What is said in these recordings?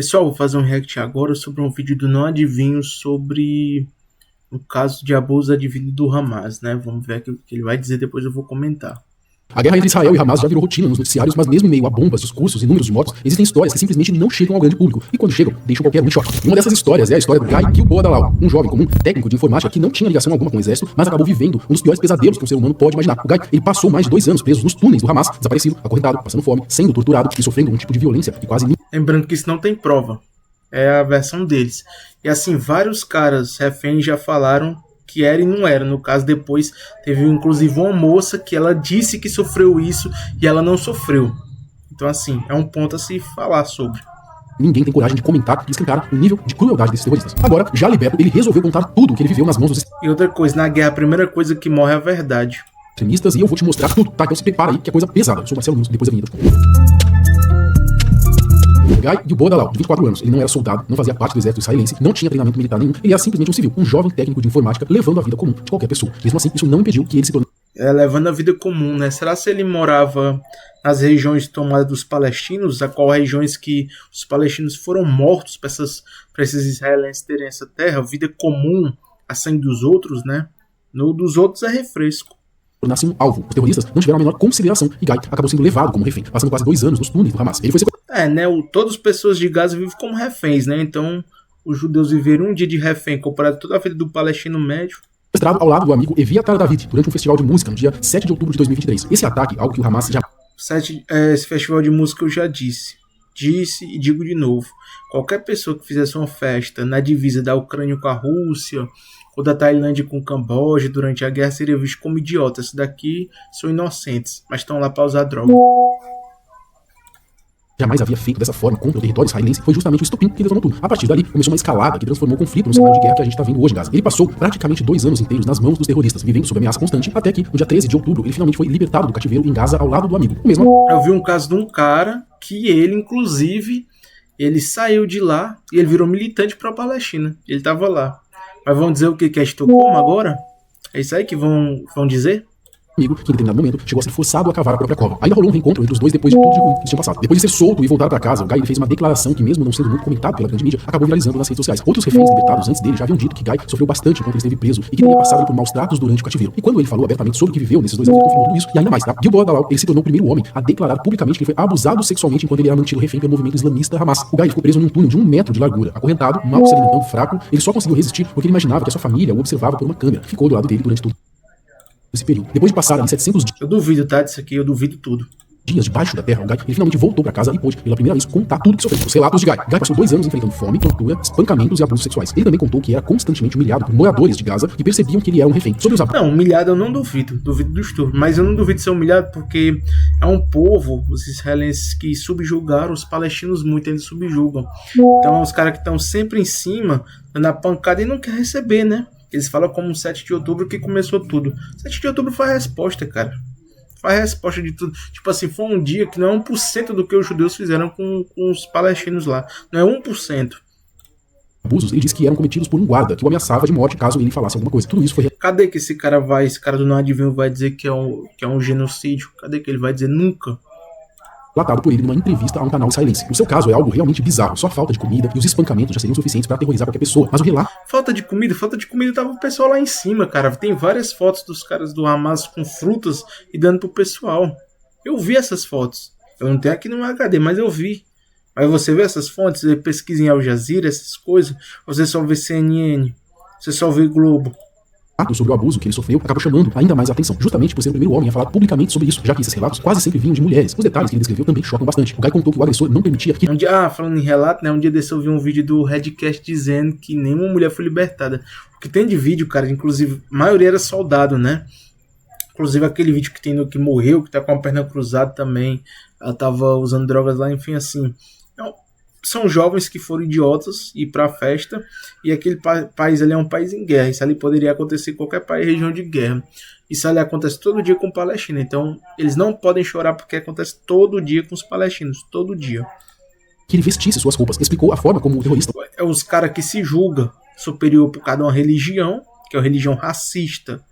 Pessoal, vou fazer um react agora sobre um vídeo do Não Adivinho sobre o caso de abuso adivinho do Hamas, né? Vamos ver o que ele vai dizer, depois eu vou comentar. A guerra entre Israel e Hamas já virou rotina nos noticiários, mas mesmo em meio a bombas, discursos e números de mortos, existem histórias que simplesmente não chegam ao grande público, e quando chegam, deixam qualquer um em choque. E uma dessas histórias é a história do Guy Gilboa Dalal, um jovem comum, técnico de informática que não tinha ligação alguma com o exército, mas acabou vivendo um dos piores pesadelos que um ser humano pode imaginar. O Guy, ele passou mais de 2 anos preso nos túneis do Hamas, desaparecido, acorrentado, passando fome, sendo torturado e sofrendo um tipo de violência que quase ninguém... Lembrando que isso não tem prova, é a versão deles. E assim, vários caras reféns já falaram que era e não era. No caso, depois teve inclusive uma moça que ela disse que sofreu isso e ela não sofreu. Então assim, é um ponto a se falar sobre. Ninguém tem coragem de comentar e escancar o nível de crueldade desses terroristas. Agora, já liberto, ele resolveu contar tudo o que ele viveu nas mãos dos E outra coisa, na guerra a primeira coisa que morre é a verdade. extremistas e eu vou te mostrar tudo, tá? Então se prepara aí que é coisa pesada. Eu sou Marcelo Nunes, depois da vinheta. Guy Gilboa Dalal, de 24 anos, ele não era soldado, não fazia parte do exército israelense, não tinha treinamento militar nenhum, ele era simplesmente um civil, um jovem técnico de informática, levando a vida comum de qualquer pessoa. Mesmo assim, isso não impediu que ele se tornasse... Levando a vida comum, né? Será se ele morava nas regiões tomadas dos palestinos, a qual regiões que os palestinos foram mortos para esses israelenses terem essa terra, vida comum, a sangue dos outros, né? No dos outros é refresco. tornasse um alvo. Os terroristas não tiveram a menor consideração e Guy acabou sendo levado como refém, passando quase 2 anos nos túneis do Hamas. Ele foi né? Todas as pessoas de Gaza vivem como reféns, né? Então, os judeus viveram um dia de refém comparado a toda a vida do palestino médio. sequestrado ao lado do amigo Eviatar David durante um festival de música no dia 7 de outubro de 2023. Esse ataque, algo que o Hamas já... Esse festival de música eu já disse e digo de novo. Qualquer pessoa que fizesse uma festa na divisa da Ucrânia com a Rússia ou da Tailândia com o Camboja durante a guerra seria visto como idiota. Esses daqui são inocentes, mas estão lá para usar droga. jamais havia feito dessa forma contra o território israelense, foi justamente o estopim que detonou tudo. A partir dali, começou uma escalada que transformou o conflito no cenário de guerra que a gente está vendo hoje em Gaza. Ele passou praticamente 2 anos inteiros nas mãos dos terroristas, vivendo sob ameaça constante, até que, no dia 13 de outubro, ele finalmente foi libertado do cativeiro em Gaza ao lado do amigo. O mesmo... Eu vi um caso de um cara que ele, inclusive, ele saiu de lá e ele virou militante pró-Palestina. Ele estava lá. Mas vão dizer o que é Estocolmo agora? É isso aí que vão dizer? amigo, que em determinado momento chegou a ser forçado a cavar a própria cova. Ainda rolou um reencontro entre os dois depois de tudo de ruim que tinha passado. Depois de ser solto e voltar para casa, o Guy fez uma declaração que, mesmo não sendo muito comentado pela grande mídia, acabou viralizando nas redes sociais. Outros reféns libertados antes dele já haviam dito que Guy sofreu bastante enquanto ele esteve preso e que teria passado por maus tratos durante o cativeiro. E quando ele falou abertamente sobre o que viveu nesses 2 anos, ele confirmou tudo isso e ainda mais, tá? Gilboa Dalal, ele se tornou o primeiro homem a declarar publicamente que ele foi abusado sexualmente enquanto ele era mantido refém pelo movimento islamista Hamas. O Guy ficou preso num túnel de 1 metro de largura, acorrentado, mal se alimentando, fraco. Ele só conseguiu resistir porque ele imaginava que a sua família o observava por uma câmera. Ficou do lado dele durante todo esse período. Depois de passar ali 700 dias... Eu duvido, tá? Disso aqui, eu duvido tudo. dias debaixo da terra, o Guy, ele finalmente voltou para casa e pôde, pela primeira vez, contar tudo que sofreu. Os relatos de Guy. Guy passou 2 anos enfrentando fome, tortura, espancamentos e abusos sexuais. Ele também contou que era constantemente humilhado por moradores de Gaza que percebiam que ele era um refém. Sobre os Não, humilhado eu não duvido. Duvido do estupro. Mas eu não duvido de ser humilhado porque é um povo, os israelenses, que subjugaram os palestinos muito, ainda subjugam. Então, os caras que estão sempre em cima, dando a pancada e não quer receber, né? Eles falam como 7 de outubro que começou tudo. 7 de outubro foi a resposta, cara. Foi a resposta de tudo. Tipo assim, foi um dia que não é 1% do que os judeus fizeram com os palestinos lá. Não é 1%. abusos, ele disse que eram cometidos por um guarda que o ameaçava de morte caso ele falasse alguma coisa. Tudo isso foi... Cadê que esse cara do Não Adivinho vai dizer que é um genocídio? Cadê que ele vai dizer? Nunca. relatado por ele numa entrevista a um canal israelense. O seu caso é algo realmente bizarro. Só falta de comida e os espancamentos já seriam suficientes para aterrorizar qualquer pessoa. Mas o relato... Falta de comida tava o pessoal lá em cima, cara. Tem várias fotos dos caras do Hamas com frutas e dando pro pessoal. Eu vi essas fotos. Eu não tenho aqui no meu HD, mas eu vi. Aí você vê essas fontes, você pesquisa em Al Jazeera, essas coisas. Você só vê CNN, você só vê Globo. sobre o abuso que ele sofreu acabou chamando ainda mais a atenção, justamente por ser o primeiro homem a falar publicamente sobre isso, já que esses relatos quase sempre vinham de mulheres. Os detalhes que ele descreveu também chocam bastante. O Guy contou que o agressor não permitia que... falando em relato, né? Um dia desse eu vi um vídeo do Redcast dizendo que nenhuma mulher foi libertada. O que tem de vídeo, cara, inclusive, a maioria era soldado, né? Inclusive aquele vídeo que tem que morreu, que tá com a perna cruzada também, ela tava usando drogas lá, enfim, assim. Então, são jovens que foram idiotas ir pra festa, e aquele país ali é um país em guerra. Isso ali poderia acontecer em qualquer país, região de guerra. Isso ali acontece todo dia com o Palestina. Então, eles não podem chorar porque acontece todo dia com os palestinos, todo dia. Que ele vestisse suas roupas, explicou a forma como o terrorista... É os caras que se julgam superior por cada uma religião, que é a religião racista,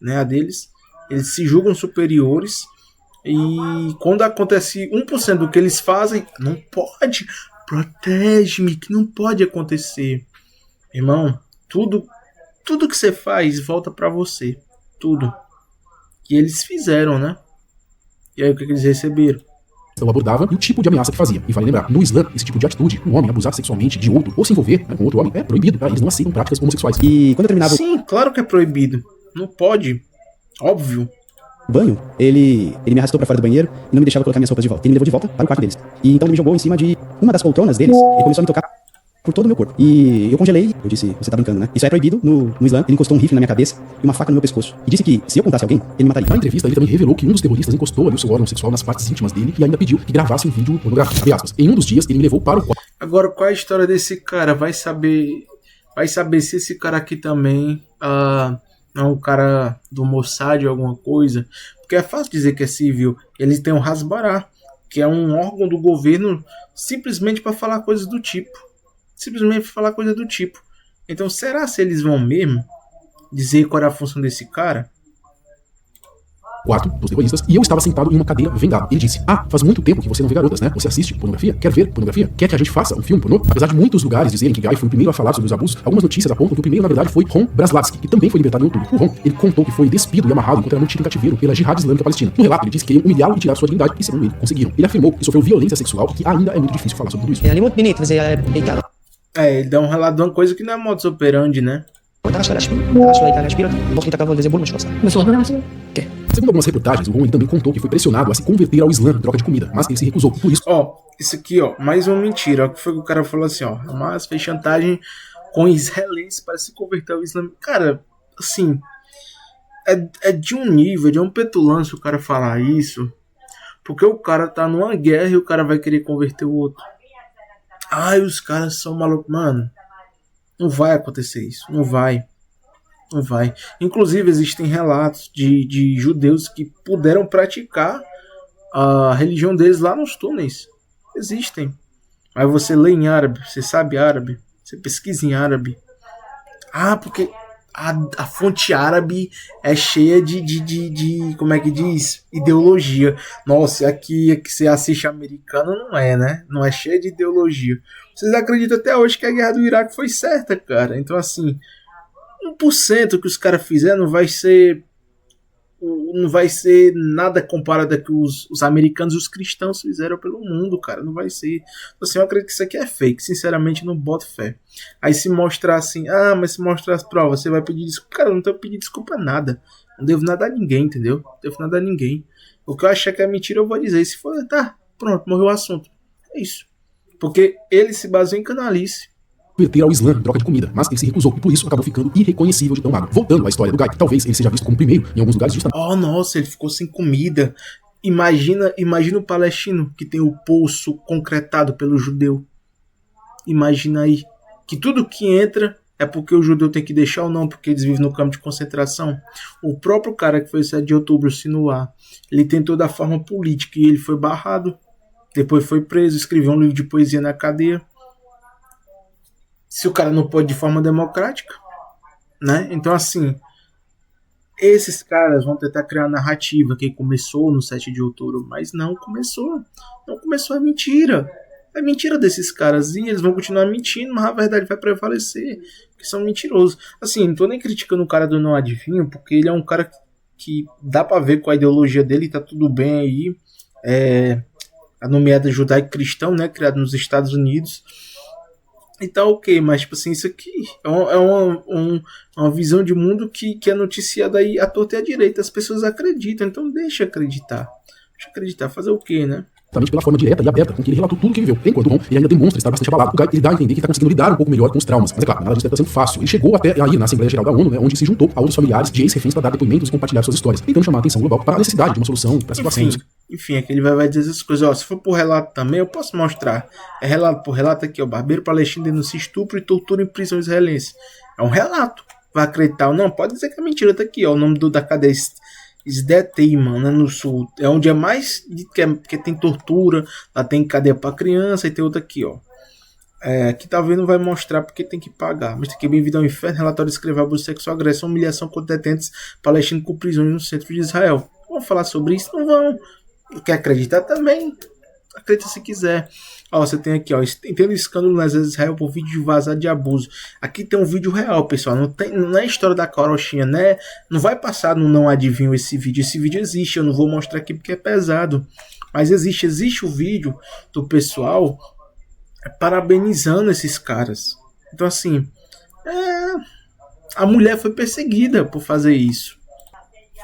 né, a deles. Eles se julgam superiores, e quando acontece 1% do que eles fazem, não pode... protege-me, que não pode acontecer. Irmão, tudo que você faz volta pra você. Tudo. E eles fizeram, né? E aí o que eles receberam? abordava e o tipo de ameaça que fazia. E vale lembrar, no Islã, esse tipo de atitude, um homem abusar sexualmente de outro ou se envolver, né, com outro homem, é proibido, tá? Eles não aceitam práticas homossexuais. E quando eu terminava Sim, claro que é proibido. Não pode. Óbvio. o banho, ele me arrastou pra fora do banheiro e não me deixava colocar minhas roupas de volta. Ele me levou de volta para o quarto deles. E então ele me jogou em cima de uma das poltronas deles e começou a me tocar por todo o meu corpo. E eu congelei. Eu disse, você tá brincando, né? Isso é proibido no Islã. Ele encostou um rifle na minha cabeça e uma faca no meu pescoço. E disse que se eu contasse a alguém, ele me mataria. Na entrevista, ele também revelou que um dos terroristas encostou ali o seu órgão sexual nas partes íntimas dele e ainda pediu que gravasse um vídeo pornográfico. Abre aspas. Em um dos dias, ele me levou para o quarto. Agora, qual é a história desse cara? Vai saber se esse cara aqui também é um cara do Mossad ou alguma coisa. Porque é fácil dizer que é civil. Ele tem o Hasbará, que é um órgão do governo simplesmente para falar coisas do tipo. Simplesmente para falar coisas do tipo. Então, será se eles vão mesmo dizer qual é a função desse cara? Quarto dos terroristas, e eu estava sentado em uma cadeira vendada. Ele disse, faz muito tempo que você não vê garotas, né? Você assiste pornografia? Quer ver pornografia? Quer que a gente faça um filme pornô? Apesar de muitos lugares dizerem que Guy foi o primeiro a falar sobre os abusos, algumas notícias apontam que o primeiro, na verdade, foi Ron Braslavsky, que também foi libertado em outubro. O Ron, ele contou que foi despido e amarrado enquanto era mantido em cativeiro pela Jihad Islâmica Palestina. No relato, ele disse que queriam humilhá-lo e tirar sua dignidade, e segundo ele, conseguiram. Ele afirmou que sofreu violência sexual e que ainda é muito difícil falar sobre tudo isso. يعني مو بنيت زي بيتال Ele dá um relato de uma coisa que não é modus operandi, né? Segundo algumas reportagens, o Ron ele também contou que foi pressionado a se converter ao Islã em troca de comida, mas ele se recusou. Por isso, Isso aqui, mais uma mentira. O que foi que o cara falou assim, Hamas fez chantagem com israelenses para se converter ao Islã. Cara, assim, é de um nível, de um petulância o cara falar isso, porque o cara tá numa guerra e o cara vai querer converter o outro. Os caras são malucos. Mano, não vai acontecer isso. Não vai. Não vai. Inclusive, existem relatos de judeus que puderam praticar a religião deles lá nos túneis. Existem. Aí você lê em árabe, você sabe árabe, você pesquisa em árabe. Porque a fonte árabe é cheia de como é que diz? Ideologia. Nossa, aqui que você assiste americano não é, né? Não é cheia de ideologia. Vocês acreditam até hoje que a guerra do Iraque foi certa, cara. Então, assim, 1% que os caras fizeram não vai ser nada comparado a que os americanos e os cristãos fizeram pelo mundo, cara. Não vai ser. Assim, eu acredito que isso aqui é fake. Sinceramente, não boto fé. Aí se mostrar assim, mas se mostrar as provas, você vai pedir desculpa. Cara, eu não tenho pedido desculpa a nada. Não devo nada a ninguém, entendeu? Não devo nada a ninguém. O que eu achar que é mentira, eu vou dizer. Se for, pronto, morreu o assunto. É isso. Porque ele se baseou em canalice. Converter ao Islã em troca de comida, mas ele se recusou e por isso acabou ficando irreconhecível de tão magro. Voltando à história do Guy, talvez ele seja visto como primeiro em alguns lugares justamente. Nossa, ele ficou sem comida. Imagina o palestino que tem o poço concretado pelo judeu. Imagina aí que tudo que entra é porque o judeu tem que deixar ou não, porque eles vivem no campo de concentração. O próprio cara que foi 7 de outubro, Sinua, ele tentou da forma política e ele foi barrado. Depois foi preso, escreveu um livro de poesia na cadeia. Se o cara não pode de forma democrática, né? Então, assim, esses caras vão tentar criar a narrativa que começou no 7 de outubro, mas não começou. Não começou, é mentira. É mentira desses caras e eles vão continuar mentindo, mas a verdade vai prevalecer, que são mentirosos. Assim, não tô nem criticando o cara do Não Adivinho, porque ele é um cara que dá pra ver com a ideologia dele, tá tudo bem aí. A nomeada judaico-cristão, né? Criado nos Estados Unidos. E tá ok, mas tipo assim, isso aqui é uma visão de mundo que é noticiada aí à torta e à direita. As pessoas acreditam, então deixa acreditar. Deixa acreditar, fazer o quê, né? Exatamente pela forma direta e aberta com que ele relatou tudo o que viveu. Enquanto o Ron, ele ainda demonstra estar bastante abalado. O Guy, ele dá a entender que está conseguindo lidar um pouco melhor com os traumas. Mas é claro, nada disso está sendo fácil. Ele chegou até a ir na Assembleia Geral da ONU, né, onde se juntou a outros familiares de ex-reféns para dar depoimentos e compartilhar suas histórias, tentando chamar a atenção global para a necessidade de uma solução para a situação. Enfim, aqui ele vai dizer essas coisas. Se for por relato também, eu posso mostrar. É relato por relato aqui, barbeiro palestino denuncia estupro e tortura em prisão israelense. É um relato. Vai acreditar ou não? Pode dizer que é mentira. Tá aqui, o nome da cadeia Sdeteiman, né, no sul. É onde é mais que tem tortura. Lá tem cadeia para criança e tem outra aqui, aqui tá vendo, vai mostrar porque tem que pagar. Mas tem que bem-vindo ao inferno. Relatório escreveu abuso sexual, agressão, humilhação contra detentes palestinos com prisões no centro de Israel. Vamos falar sobre isso? Não vão. Quer acreditar também? Acredita se quiser. Ó, você tem aqui, ó, entendo o escândalo nas Israel por vídeo vazado de abuso. Aqui tem um vídeo real, pessoal. Não é história da carochinha, né? Não vai passar no Não Adivinho esse vídeo. Esse vídeo existe. Eu não vou mostrar aqui porque é pesado. Mas existe o vídeo do pessoal parabenizando esses caras. Então, assim, a mulher foi perseguida por fazer isso.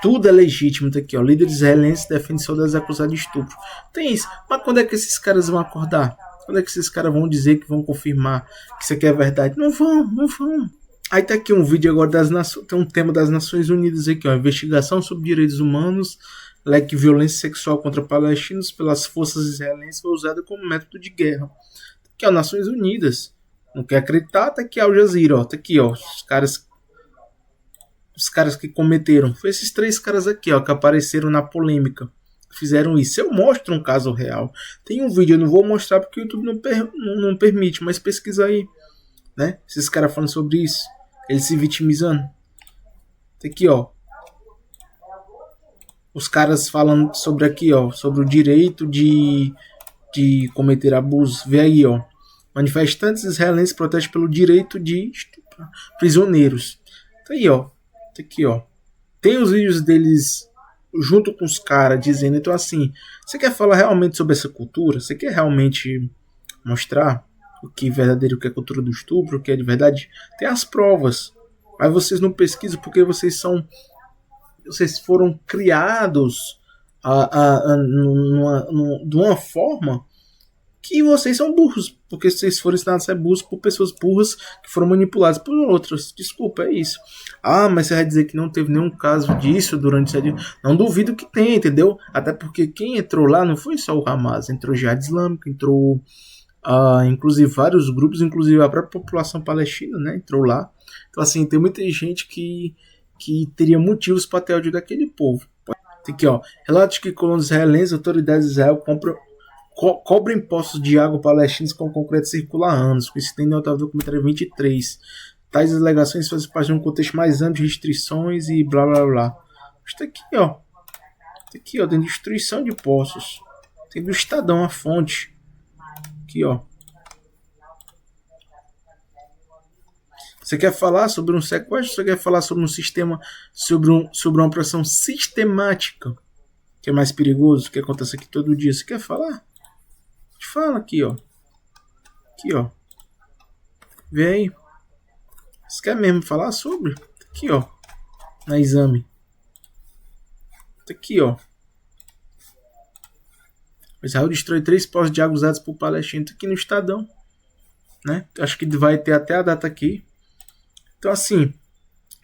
Tudo é legítimo, tá aqui, ó. Líder israelense defende soldados acusados de estupro. Tem isso. Mas quando é que esses caras vão acordar? Quando é que esses caras vão dizer que vão confirmar que isso aqui é verdade? Não vão. Aí tá aqui um vídeo agora tem um tema das Nações Unidas aqui, ó. Investigação sobre direitos humanos, que violência sexual contra palestinos pelas forças israelenses foi usada como método de guerra. Tá aqui, ó, Nações Unidas. Não quer acreditar? Tá aqui, Al Jazeera, ó. Tá aqui, ó. Os caras que cometeram. Foi esses 3 caras aqui, ó, que apareceram na polêmica. Fizeram isso. Eu mostro um caso real. Tem um vídeo, eu não vou mostrar porque o YouTube não permite, mas pesquisa aí, né? Esses caras falando sobre isso. Eles se vitimizando. Tá aqui, ó. Os caras falando sobre aqui, ó, sobre o direito de cometer abusos. Vê aí, ó. Manifestantes israelenses protestam pelo direito de estuprar prisioneiros. Tá aí, ó. Tá aqui, ó. Tem os vídeos deles junto com os caras dizendo. Então, assim, você quer falar realmente sobre essa cultura? Você quer realmente mostrar o que é verdadeiro, o que é cultura do estupro, o que é de verdade? Tem as provas. Mas vocês não pesquisam porque vocês foram criados de uma forma que vocês são burros, porque vocês foram ensinados a ser burros por pessoas burras que foram manipuladas por outras. Desculpa, é isso. Ah, mas você vai dizer que não teve nenhum caso disso durante esse dia? Não duvido que tenha, entendeu? Até porque quem entrou lá não foi só o Hamas, entrou o Jihad Islâmico, entrou inclusive vários grupos, inclusive a própria população palestina, né, entrou lá. Então, assim, tem muita gente que teria motivos para ter ódio daquele povo. Aqui, ó, relatos que colonos israelenses, autoridades de Israel cobram impostos de água palestinos com concreto circular há anos, com isso tem notado no documentário 23. Tais alegações fazem parte de um contexto mais amplo de restrições e blá blá blá. Está aqui, ó. Está aqui, ó, tem destruição de poços. Tem do Estadão a fonte. Aqui, ó. Você quer falar sobre um sequestro? Você quer falar sobre um sistema, sobre uma operação sistemática, que é mais perigoso, que acontece aqui todo dia? Você quer falar? Te fala aqui, ó. Aqui, ó. Vê aí. Você quer mesmo falar sobre? Aqui, ó. Na exame. Aqui, ó. Israel destrói 3 postos de água usados por palestinos. Aqui no Estadão, né? Acho que vai ter até a data aqui. Então, assim,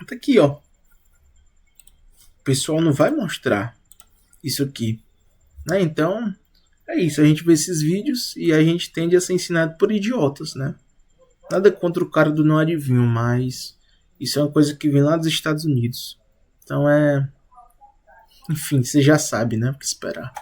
tá aqui, ó. O pessoal não vai mostrar isso aqui, né? Então, é isso. A gente vê esses vídeos e a gente tende a ser ensinado por idiotas, né? Nada contra o cara do Não Adivinho, mas isso é uma coisa que vem lá dos Estados Unidos. Então, enfim, você já sabe, né? O que esperar.